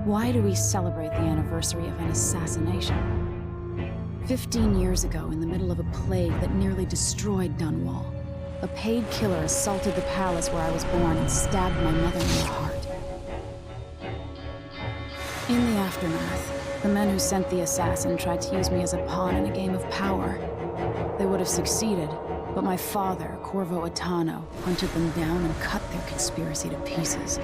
Why do we celebrate the anniversary of an assassination? 15 years ago, in the middle of a plague that nearly destroyed Dunwall, a paid killer assaulted the palace where I was born and stabbed my mother in the heart. In the aftermath, the men who sent the assassin tried to use me as a pawn in a game of power. They would have succeeded, but my father, Corvo E01, hunted them down and cut their conspiracy to pieces.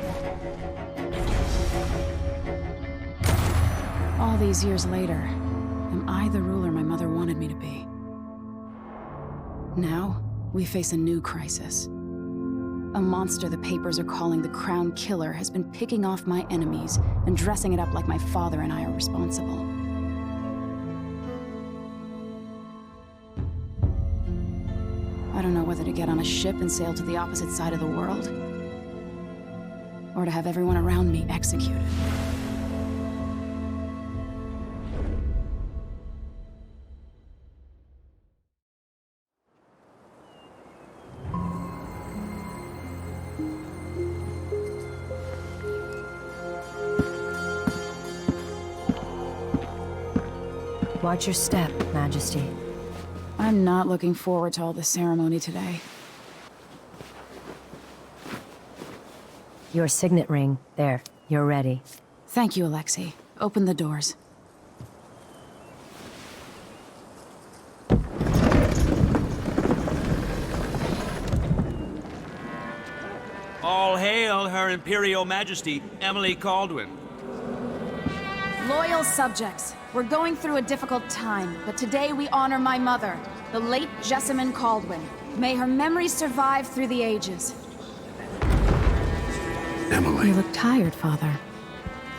All these years later, am I the ruler my mother wanted me to be? Now, we face a new crisis. A monster the papers are calling the Crown Killer has been picking off my enemies and dressing it up like my father and I are responsible. I don't know whether to get on a ship and sail to the opposite side of the world, or to have everyone around me executed. Watch your step, Majesty. I'm not looking forward to all the ceremony today. Your signet ring. There, you're ready. Thank you, Alexei. Open the doors. All hail Her Imperial Majesty, Emily Kaldwin. Loyal subjects, we're going through a difficult time, but today we honor my mother, the late Jessamine Kaldwin. May her memory survive through the ages. Emily. You look tired, Father.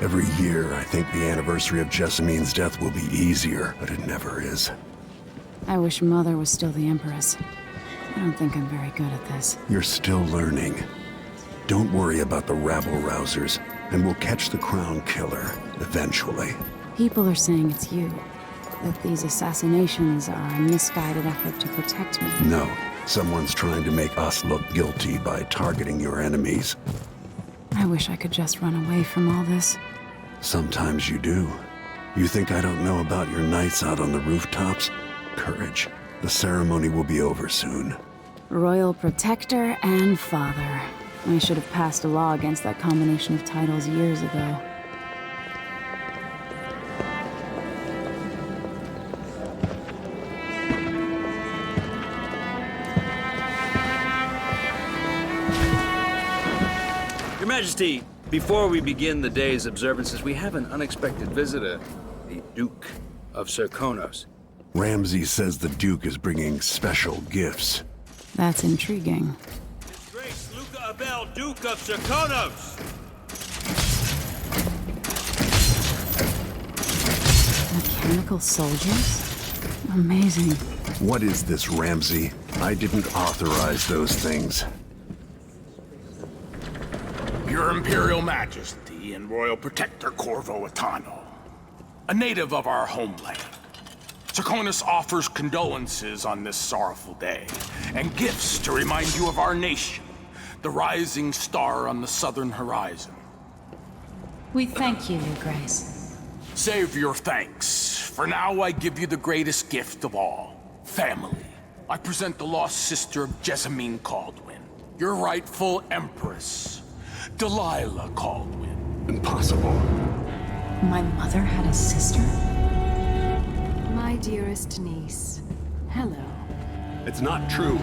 Every year, I think the anniversary of Jessamine's death will be easier, but it never is. I wish Mother was still the Empress. I don't think I'm very good at this. You're still learning. Don't worry about the rabble-rousers, and we'll catch the Crown Killer, eventually. People are saying it's you. That these assassinations are a misguided effort to protect me. No, someone's trying to make us look guilty by targeting your enemies. I wish I could just run away from all this. Sometimes you do. You think I don't know about your nights out on the rooftops? Courage. The ceremony will be over soon. Royal Protector and Father. I should have passed a law against that combination of titles years ago. Your Majesty, before we begin the day's observances, we have an unexpected visitor, the Duke of Serkonos. Ramsay says the Duke is bringing special gifts. That's intriguing. His Grace Luca Abel, Duke of Serkonos! Mechanical soldiers? Amazing. What is this, Ramsay? I didn't authorize those things. Your Imperial Majesty and Royal Protector Corvo E01, a native of our homeland. Serkonos offers condolences on this sorrowful day, and gifts to remind you of our nation, the rising star on the southern horizon. We thank you, Your Grace. Save your thanks. For now, I give you the greatest gift of all, family. I present the lost sister of Jessamine Kaldwin, your rightful Empress, Delilah Kaldwin. Impossible. My mother had a sister? My dearest niece, hello. It's not true.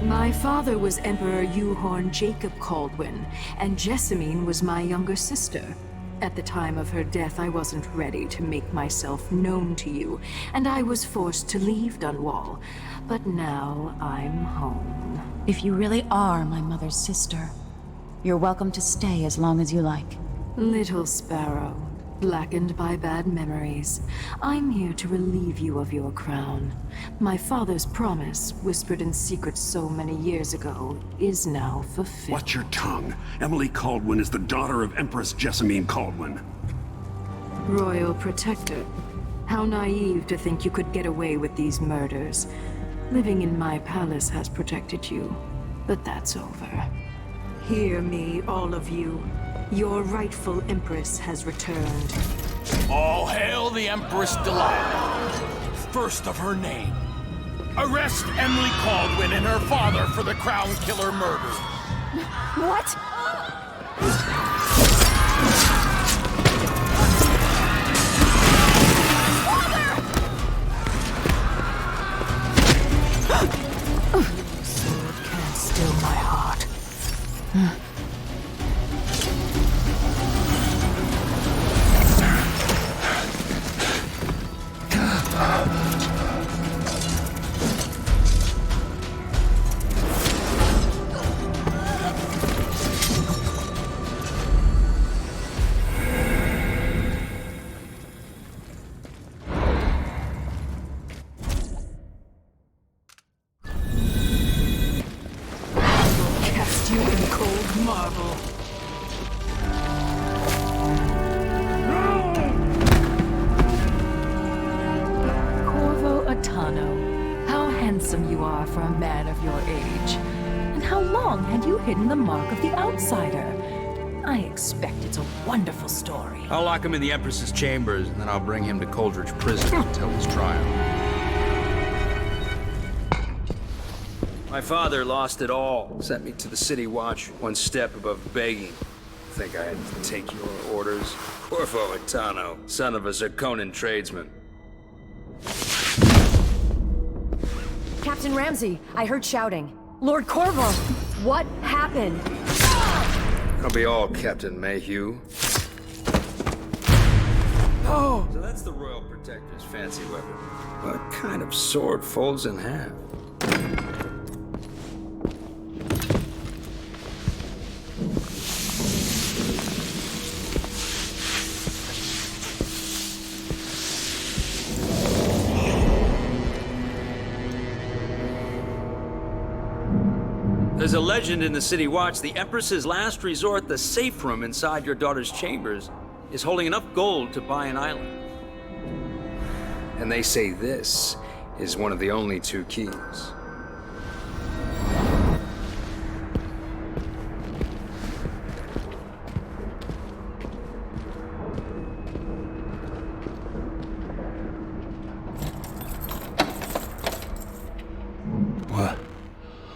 My father was Emperor Yuhorn Jacob Kaldwin, and Jessamine was my younger sister. At the time of her death, I wasn't ready to make myself known to you, and I was forced to leave Dunwall. But now I'm home. If you really are my mother's sister, you're welcome to stay as long as you like. Little sparrow, blackened by bad memories, I'm here to relieve you of your crown. My father's promise, whispered in secret so many years ago, is now fulfilled. Watch your tongue. Emily Kaldwin is the daughter of Empress Jessamine Kaldwin. Royal Protector, how naive to think you could get away with these murders. Living in my palace has protected you, but that's over. Hear me, all of you. Your rightful Empress has returned. All hail the Empress Delilah, first of her name. Arrest Emily Caldwin and her father for the Crown Killer murder. What? Sword can't still my heart. Cast you in cold marble. Corvo E01, how handsome you are for a man of your age. And how long had you hidden the mark of the outsider? I expect it's a wonderful story. I'll lock him in the Empress's chambers, and then I'll bring him to Coldridge Prison until his trial. My father lost it all. Sent me to the City Watch, one step above begging. Think I had to take your orders? Corvo E01, son of a Zirconan tradesman. Captain Ramsey, I heard shouting. Lord Corvo, what happened? I'll be all Captain Mayhew. Oh! So that's the Royal Protector's fancy weapon. What kind of sword folds in half? There's a legend in the City Watch. The Empress's last resort, the safe room inside your daughter's chambers, is holding enough gold to buy an island. And they say this is one of the only two keys.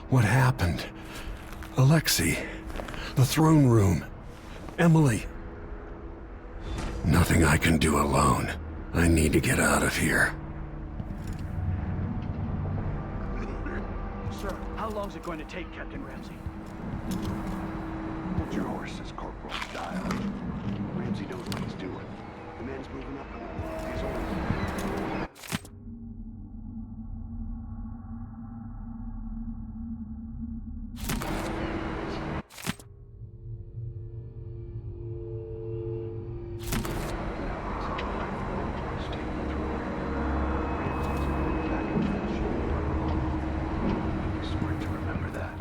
What happened? Alexei, the throne room, Emily. Nothing I can do alone. I need to get out of here. Sir, how long is it going to take, Captain Ramsey? Hold your horses, Corporal. Dial. Ramsey knows what he's doing. The man's moving up. He's on. Smart to remember that.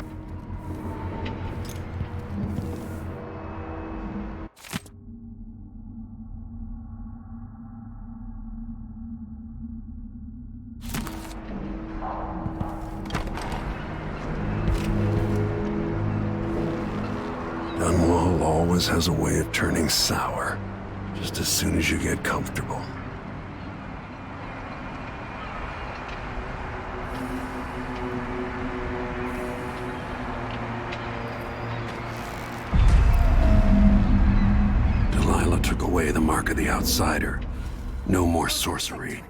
Dunwall always has a way of turning sour, just as soon as you get comfortable. Delilah took away the mark of the outsider. No more sorcery.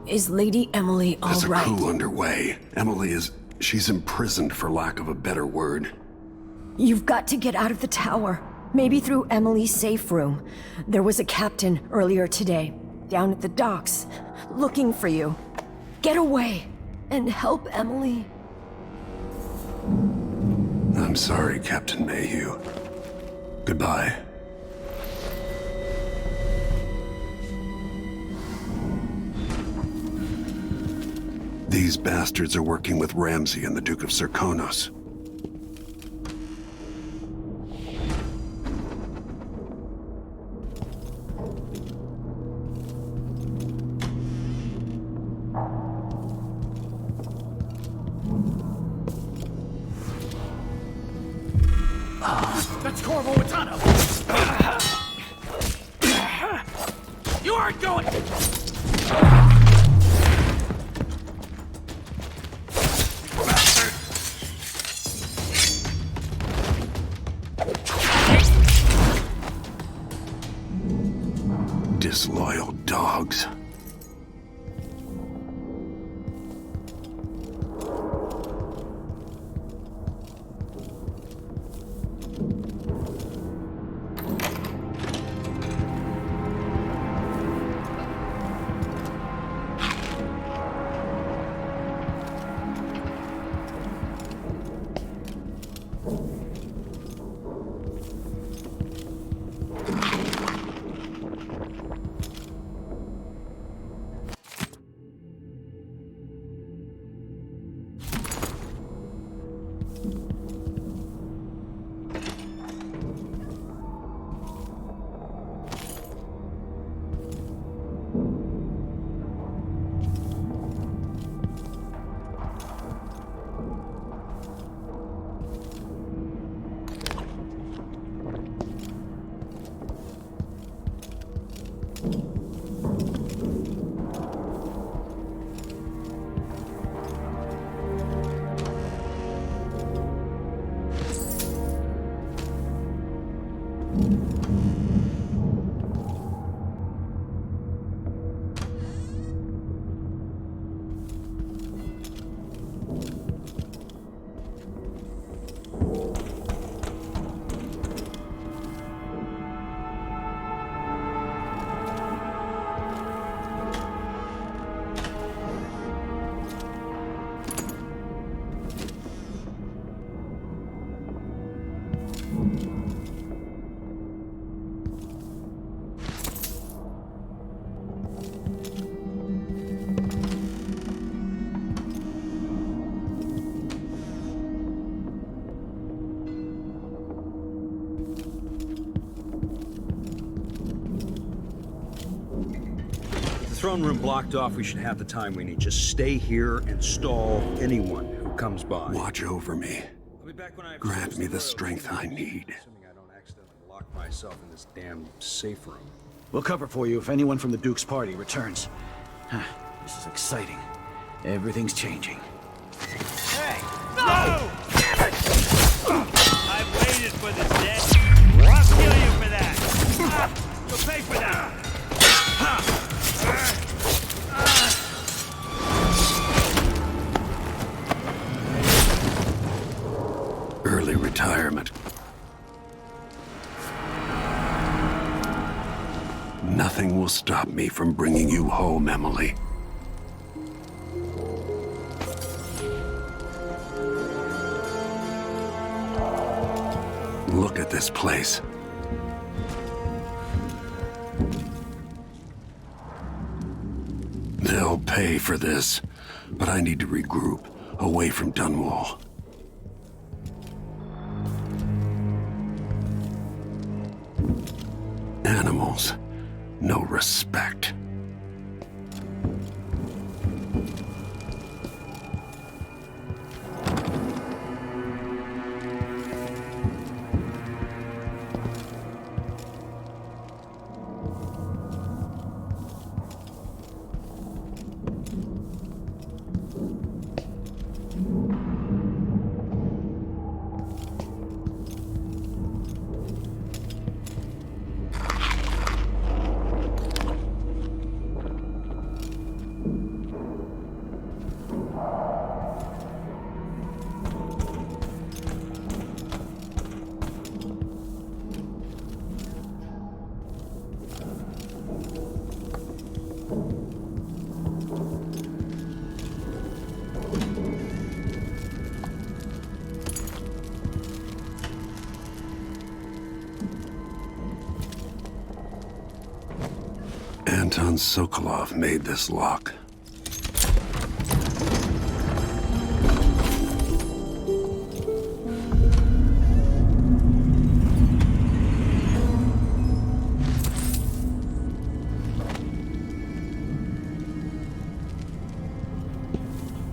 Is Lady Emily all There's a right? coup underway. Emily is... she's imprisoned, for lack of a better word. You've got to get out of the tower. Maybe through Emily's safe room. There was a captain earlier today, down at the docks, looking for you. Get away and help Emily. I'm sorry, Captain Mayhew. Goodbye. These bastards are working with Ramsey and the Duke of Zirconos. It's Corvo E01! You aren't going! Disloyal dogs. Throne room blocked off, we should have the time we need. Just stay here and stall anyone who comes by. Watch over me. I'll be back when I Grant me the strength I need. Assuming I don't accidentally lock myself in this damn safe room. We'll cover for you if anyone from the Duke's party returns. This is exciting. Everything's changing. Hey! No! Damn it! I've waited for this day. I'll kill you for that. You'll pay for that. Early retirement. Nothing will stop me from bringing you home, Emily. Look at this place. They'll pay for this, but I need to regroup away from Dunwall. Animals, no respect. Anton Sokolov made this lock.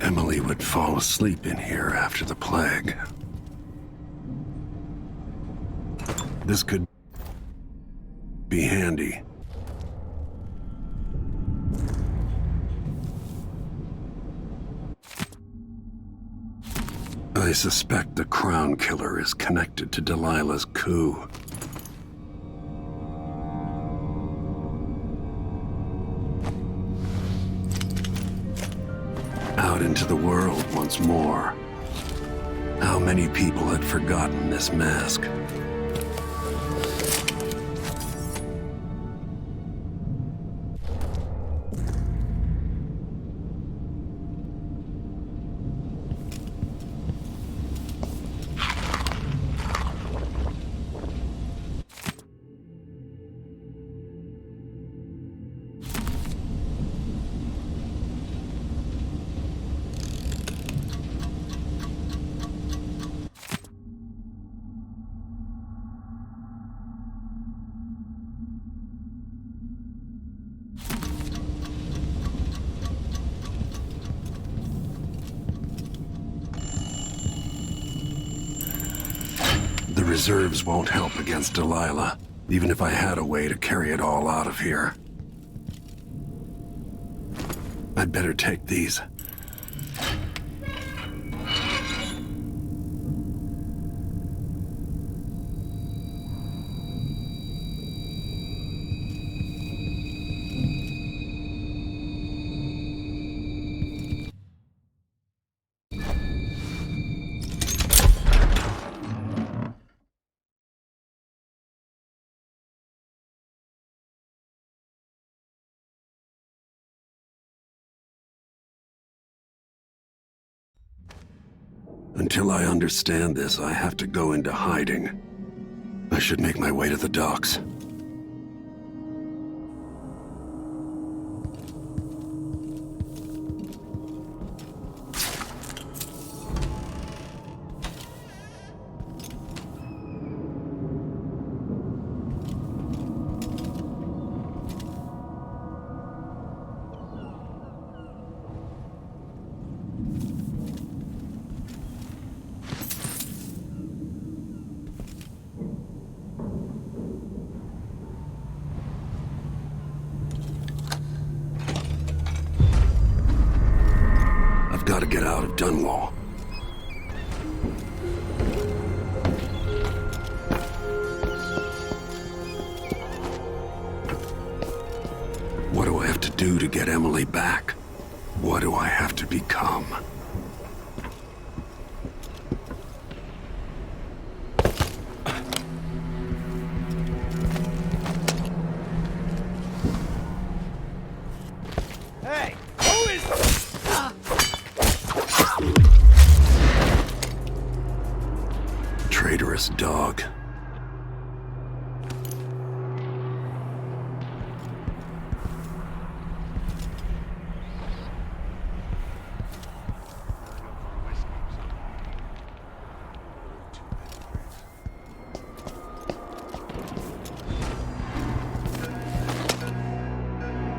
Emily would fall asleep in here after the plague. This could be handy. I suspect the Crown Killer is connected to Delilah's coup. Out into the world once more. How many people had forgotten this mask? The reserves won't help against Delilah, even if I had a way to carry it all out of here. I'd better take these. Until I understand this, I have to go into hiding. I should make my way to the docks. Gotta get out of Dunwall. What do I have to do to get Emily back? What do I have to become? Hey, who is... Traitorous dog.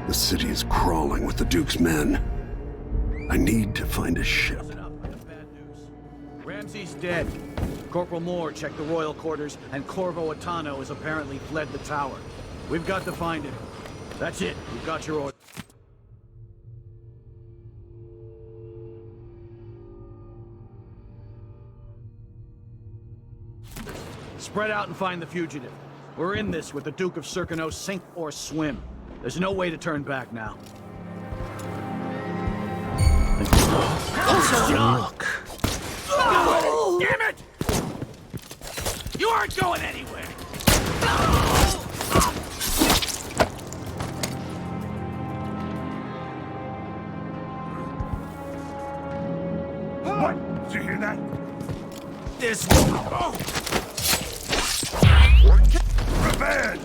The city is crawling with the Duke's men. I need to find a ship. Ramsey's dead. Corporal Moore checked the royal quarters, and Corvo E01 has apparently fled the tower. We've got to find him. That's it. We've got your order. Spread out and find the fugitive. We're in this with the Duke of Circano, sink or swim. There's no way to turn back now. Look. Oh, damn it! You aren't going anywhere! What? Did you hear that? This one. Revenge!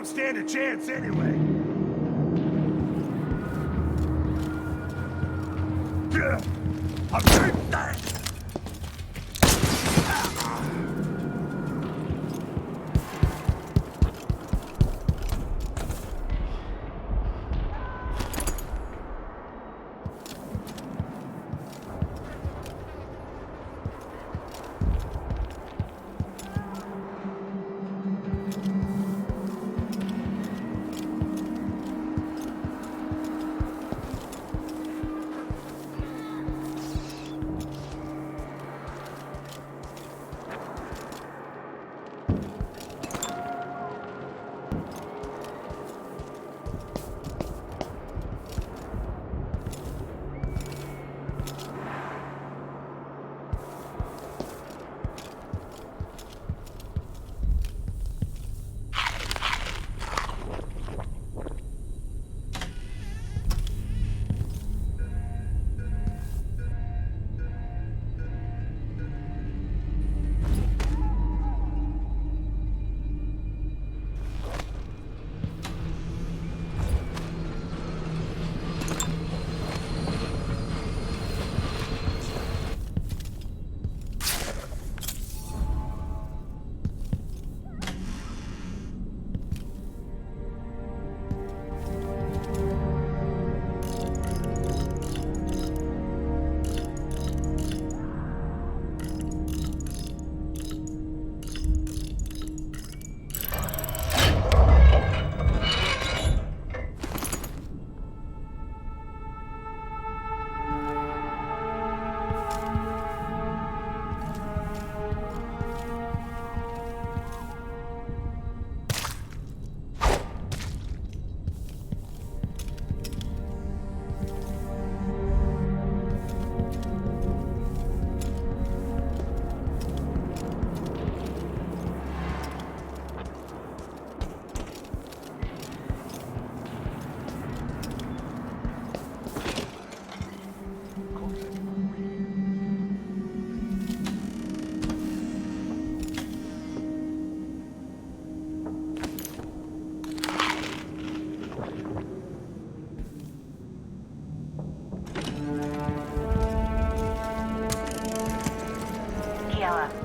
don't stand a chance anyway. I'll take that!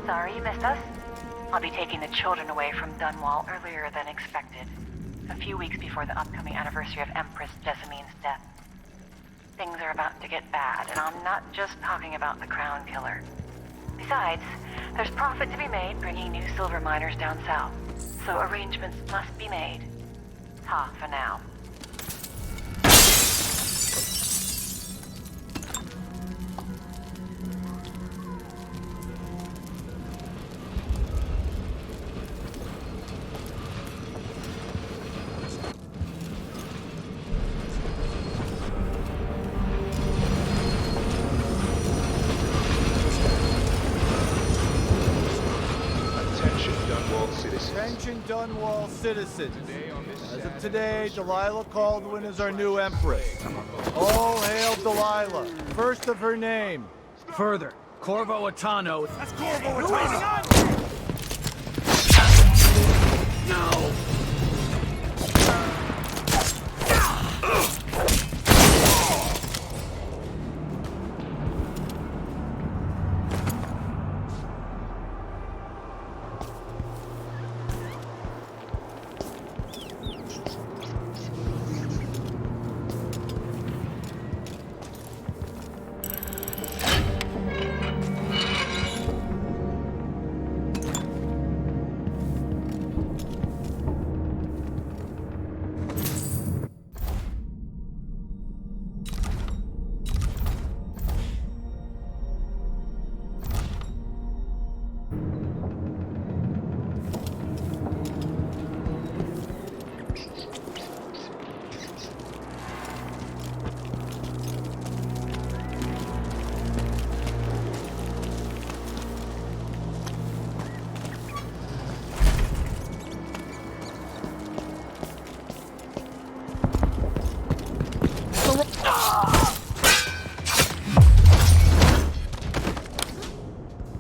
Sorry you missed us. I'll be taking the children away from Dunwall earlier than expected. A few weeks before the upcoming anniversary of Empress Jessamine's death. Things are about to get bad, and I'm not just talking about the Crown Killer. Besides, there's profit to be made bringing new silver miners down south. So arrangements must be made. Ta for now. Attention Dunwall citizens. As of today, Delilah Caldwin is our new Empress. All hail Delilah, first of her name. Further, Corvo E01. That's Corvo E01! No!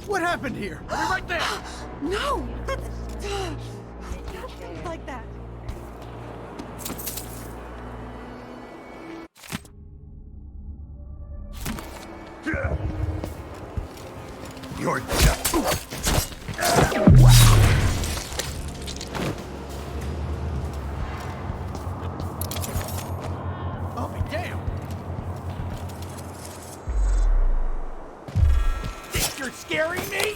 What happened here? I'll be right there! No! That's... Don't think like that. You're just... I'll be damned. Think you're scaring me?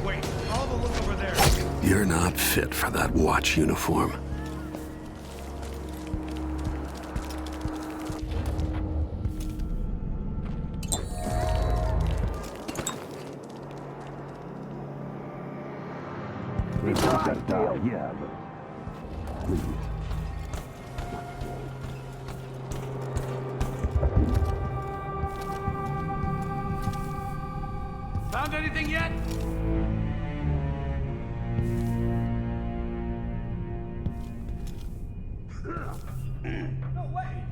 Wait, I'll have a look over there. You're not fit for that watch uniform. It's not that deal. Yeah, but... Please. Found anything yet? No way!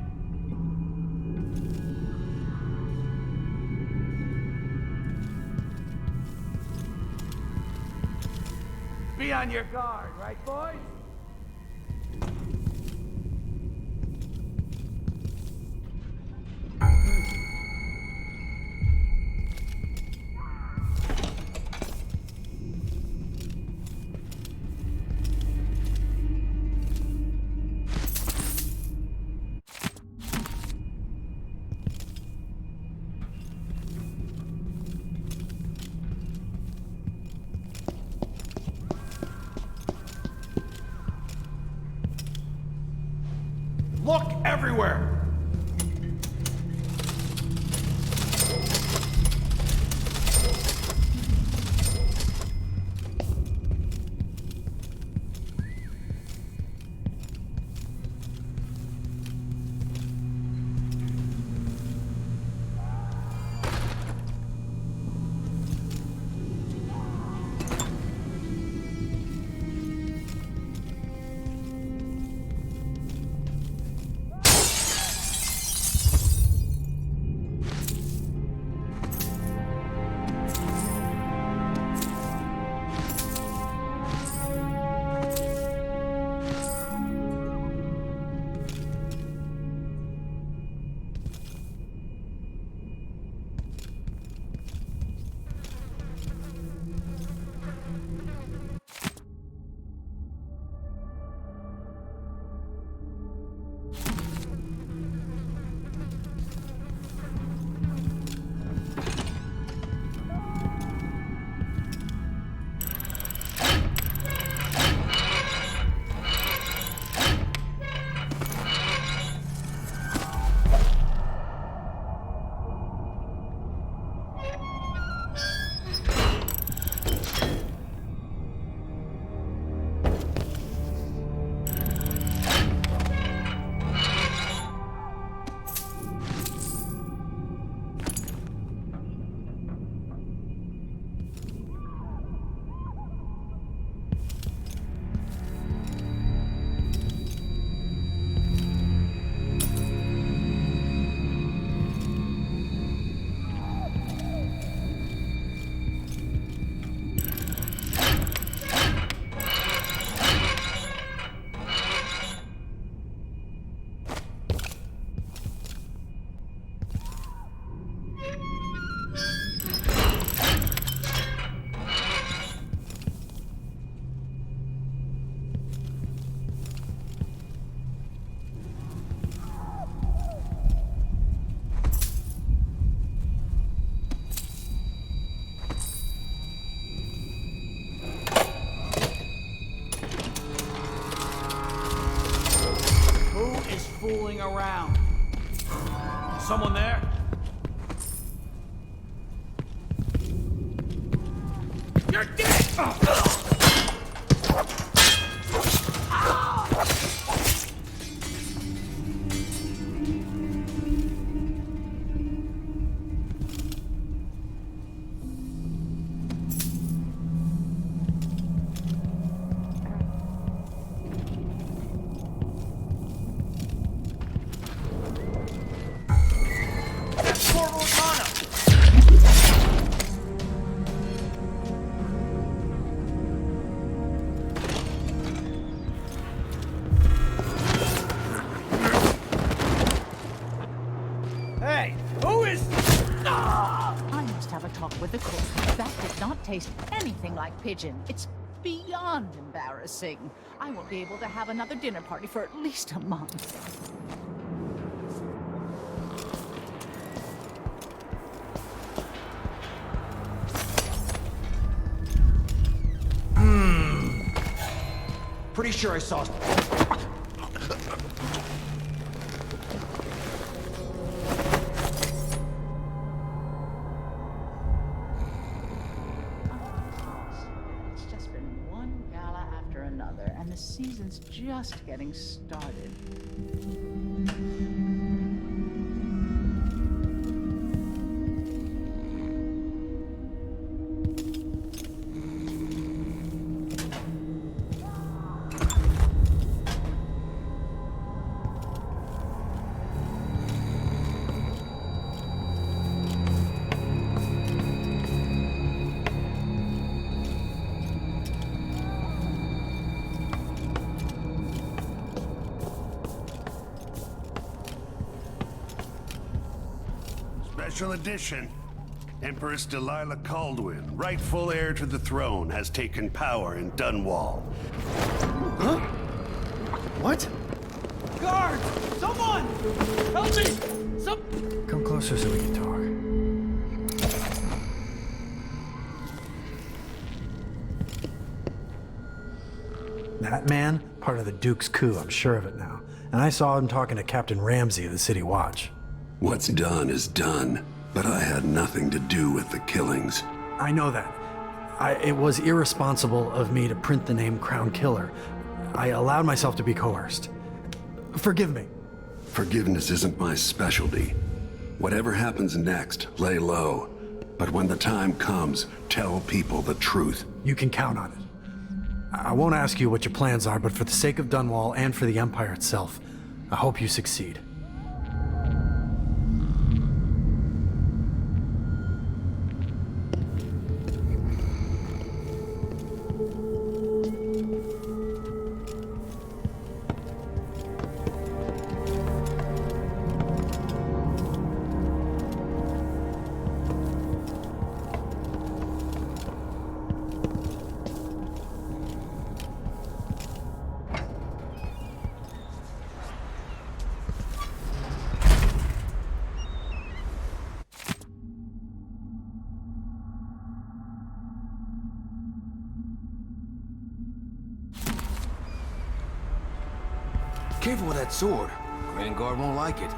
Be on your guard, right, boys? Look everywhere! Fooling around. Someone there? You're dead! Corvo E01! talk with the cook. That did not taste anything like pigeon. It's beyond embarrassing. I won't be able to have another dinner party for at least a month. Pretty sure I saw... It's just been one gala after another, and the season's just getting started. Special edition. Empress Delilah Caldwin, rightful heir to the throne, has taken power in Dunwall. Huh? What? Guards! Someone! Help me! Come closer so we can talk. That man, part of the Duke's coup, I'm sure of it now. And I saw him talking to Captain Ramsey of the City Watch. What's done is done, but I had nothing to do with the killings. I know that. It was irresponsible of me to print the name Crown Killer. I allowed myself to be coerced. Forgive me. Forgiveness isn't my specialty. Whatever happens next, lay low. But when the time comes, tell people the truth. You can count on it. I won't ask you what your plans are, but for the sake of Dunwall and for the Empire itself, I hope you succeed. Careful with that sword. Grand Guard won't like it.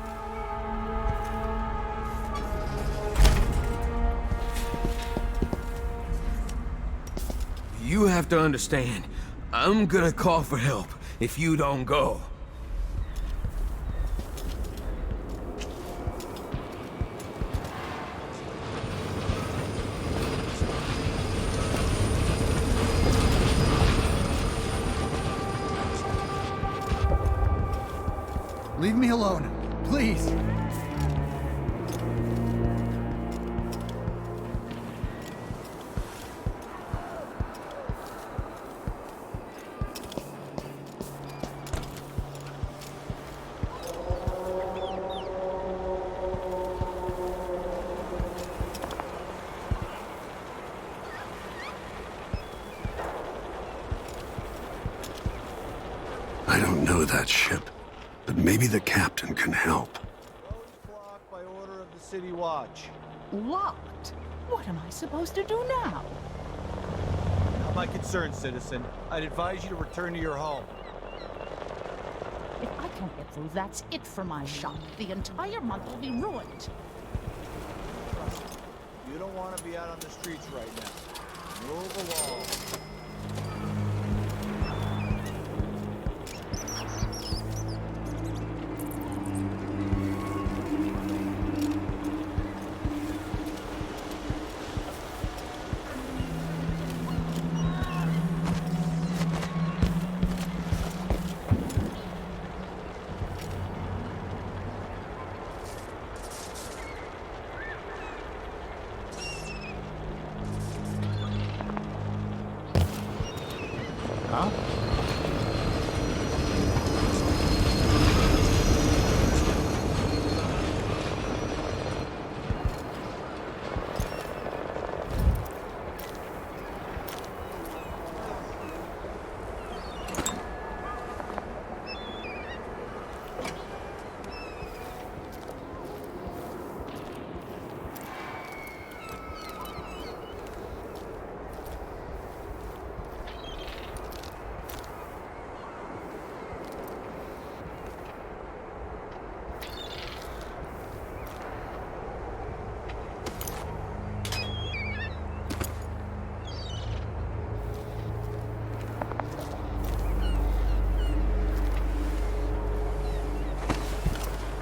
You have to understand, I'm gonna call for help if you don't go. Leave me alone, please. I don't know that ship, but maybe the captain can help. Road's blocked by order of the City Watch. Locked? What am I supposed to do now? Not my concern, citizen. I'd advise you to return to your home. If I can't get through, that's it for my shop. The entire month will be ruined. Trust me, you don't want to be out on the streets right now. Move along.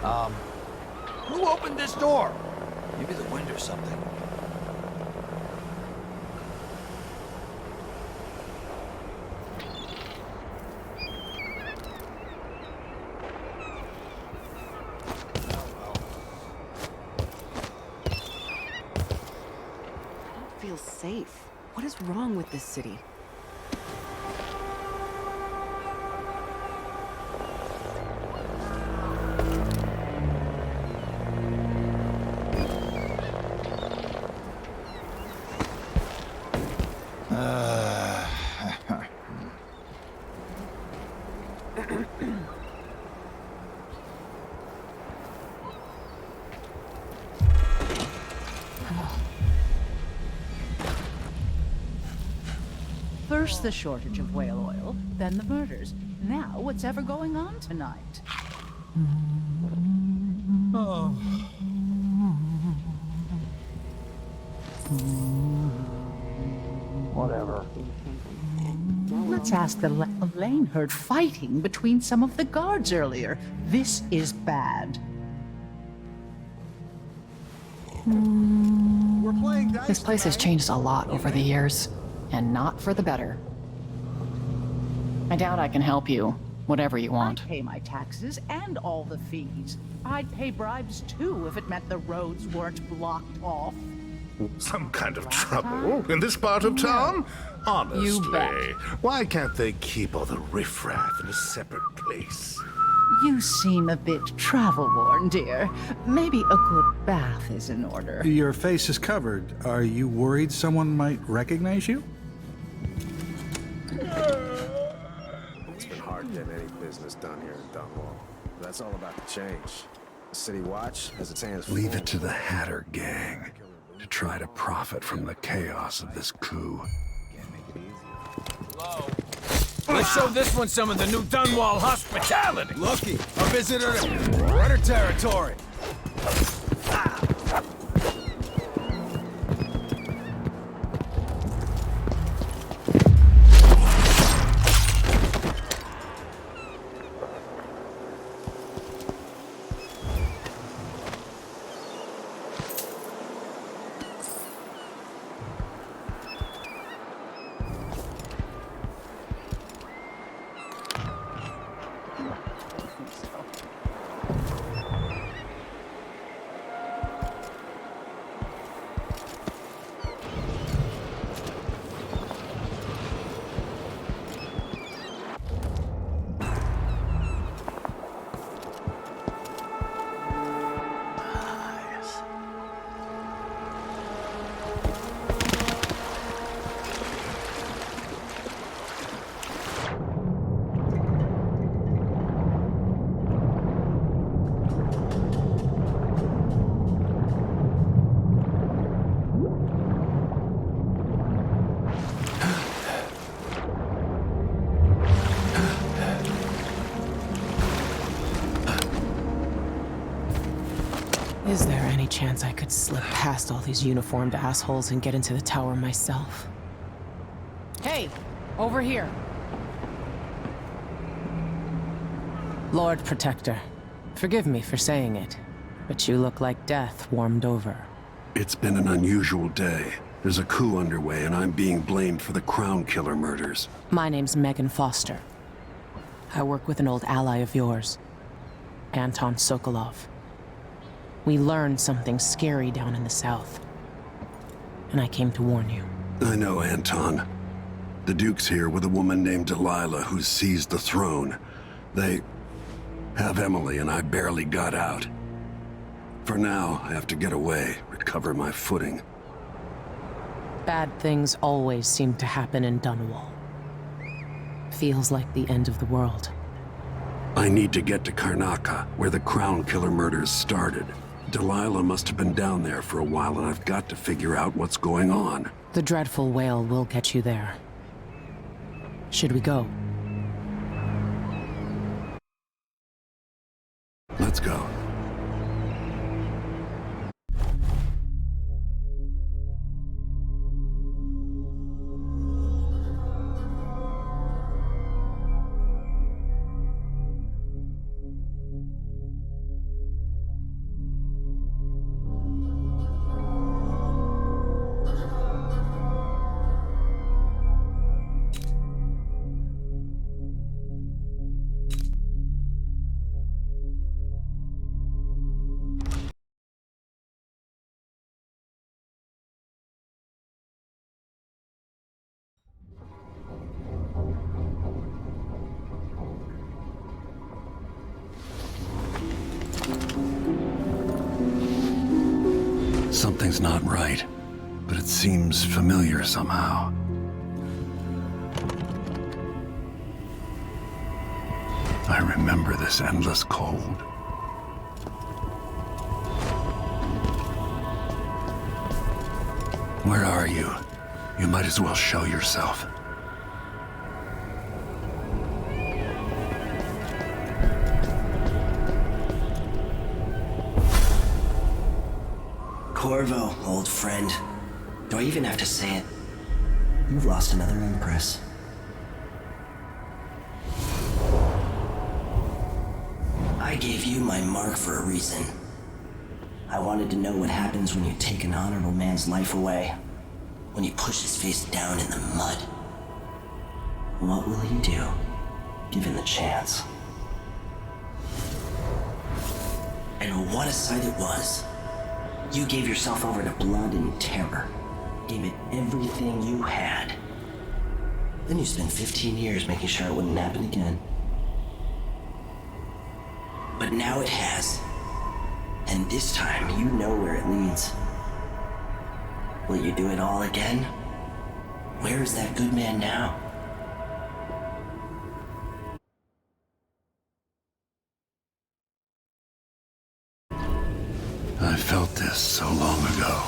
Who opened this door? Maybe the wind or something. Feel safe. What is wrong with this city? First the shortage of whale oil, then the murders. Now what's ever going on tonight? Oh. Whatever. Let's ask the Elaine heard fighting between some of the guards earlier. This is bad. This place has changed a lot over the years, and not for the better. I doubt I can help you, whatever you want. I'd pay my taxes and all the fees. I'd pay bribes too if it meant the roads weren't blocked off. Some kind of trouble in this part of town? Honestly, You bet. why can't they keep all the riffraff in a separate place? You seem a bit travel-worn, dear. Maybe a good bath is in order. Your face is covered. Are you worried someone might recognize you? It's been hard getting any business done here in Dunwall. That's all about to change. The City Watch has its hands full. Leave it to the Hatter gang to try to profit from the chaos of this coup. Let's show this one some of the new Dunwall hospitality. Lucky, a visitor to Runner territory. Is there any chance I could slip past all these uniformed assholes and get into the tower myself? Hey, over here. Lord Protector, forgive me for saying it, but you look like death warmed over. It's been an unusual day. There's a coup underway, and I'm being blamed for the Crown Killer murders. My name's Megan Foster. I work with an old ally of yours, Anton Sokolov. We learned something scary down in the south, and I came to warn you. I know, Anton. The Duke's here with a woman named Delilah who's seized the throne. They have Emily, and I barely got out. For now, I have to get away, recover my footing. Bad things always seem to happen in Dunwall. Feels like the end of the world. I need to get to Karnaca, where the Crown Killer murders started. Delilah must have been down there for a while, and I've got to figure out what's going on. The dreadful whale will get you there. Should we go? Let's go. Something's not right, but it seems familiar somehow. I remember this endless cold. Where are you? You might as well show yourself. Corvo, old friend. Do I even have to say it? You've lost another Empress. I gave you my mark for a reason. I wanted to know what happens when you take an honorable man's life away. When you push his face down in the mud. What will you do, given the chance? And what a sight it was. You gave yourself over to blood and terror. Gave it everything you had. Then you spent 15 years making sure it wouldn't happen again. But now it has. And this time, you know where it leads. Will you do it all again? Where is that good man now? I felt this so long ago.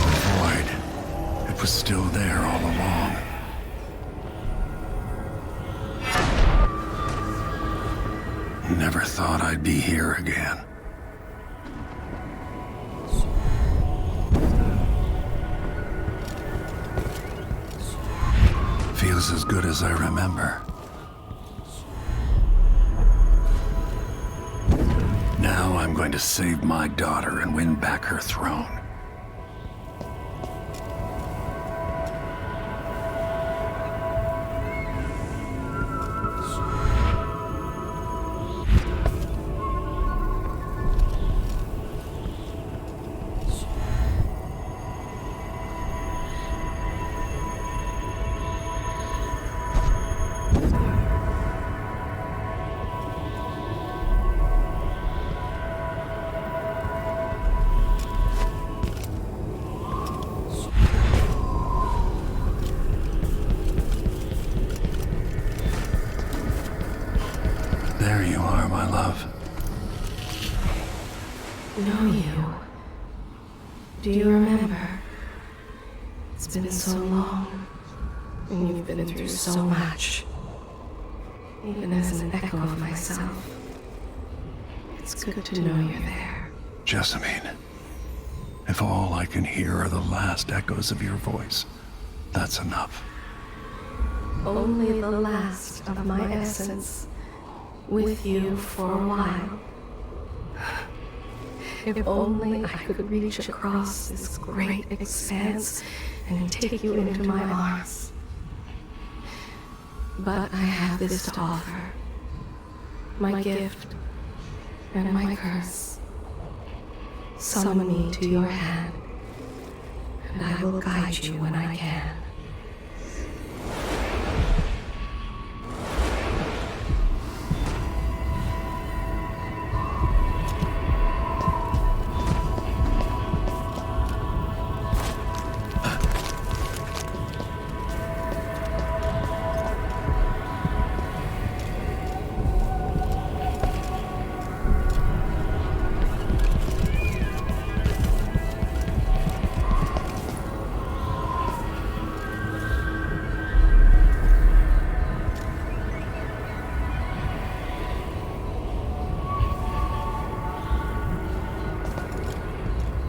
The void. It was still there all along. Never thought I'd be here again. Feels as good as I remember. Now I'm going to save my daughter and win back her throne. There you are, my love. Know you. Do you remember? It's been so long, and you've been through so much. Even as an echo of myself, it's good to know you're there. Jessamine, if all I can hear are the last echoes of your voice, that's enough. Only the last of my essence, with you for a while. If only I could reach across this great expanse and take you into my arms. But I have this to offer. My gift and my curse. Summon me to your hand, and I will guide you when I can.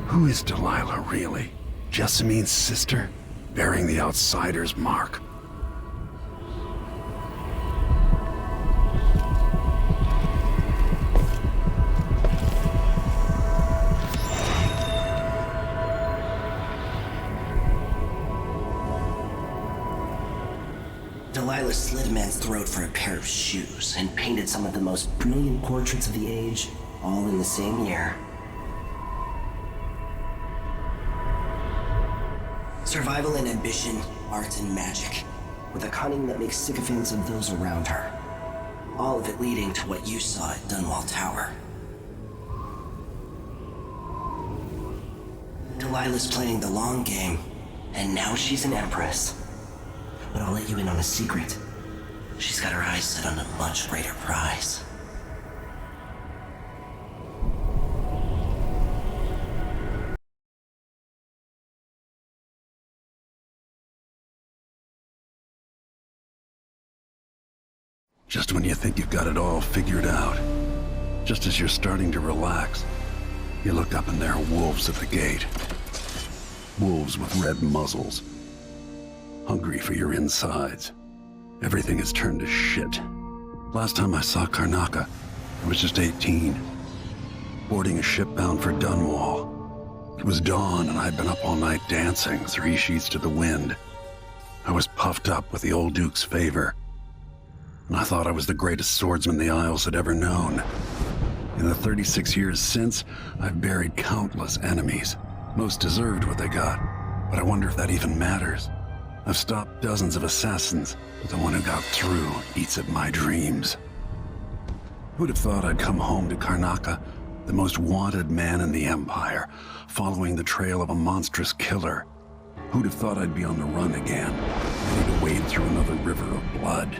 Who is Delilah, really? Jessamine's sister? Bearing the outsider's mark? Delilah slit a man's throat for a pair of shoes and painted some of the most brilliant portraits of the age, all in the same year. Survival and ambition, art and magic, with a cunning that makes sycophants of those around her. All of it leading to what you saw at Dunwall Tower. Delilah's playing the long game, and now she's an empress. But I'll let you in on a secret. She's got her eyes set on a much greater prize. Just when you think you've got it all figured out, just as you're starting to relax, you look up and there are wolves at the gate. Wolves with red muzzles, hungry for your insides. Everything has turned to shit. Last time I saw Karnaca, I was just 18, boarding a ship bound for Dunwall. It was dawn and I'd been up all night dancing, 3 sheets to the wind. I was puffed up with the old Duke's favor, and I thought I was the greatest swordsman the Isles had ever known. In the 36 years since, I've buried countless enemies. Most deserved what they got, but I wonder if that even matters. I've stopped dozens of assassins, but the one who got through eats at my dreams. Who'd have thought I'd come home to Karnaca, the most wanted man in the Empire, following the trail of a monstrous killer? Who'd have thought I'd be on the run again, ready to wade through another river of blood?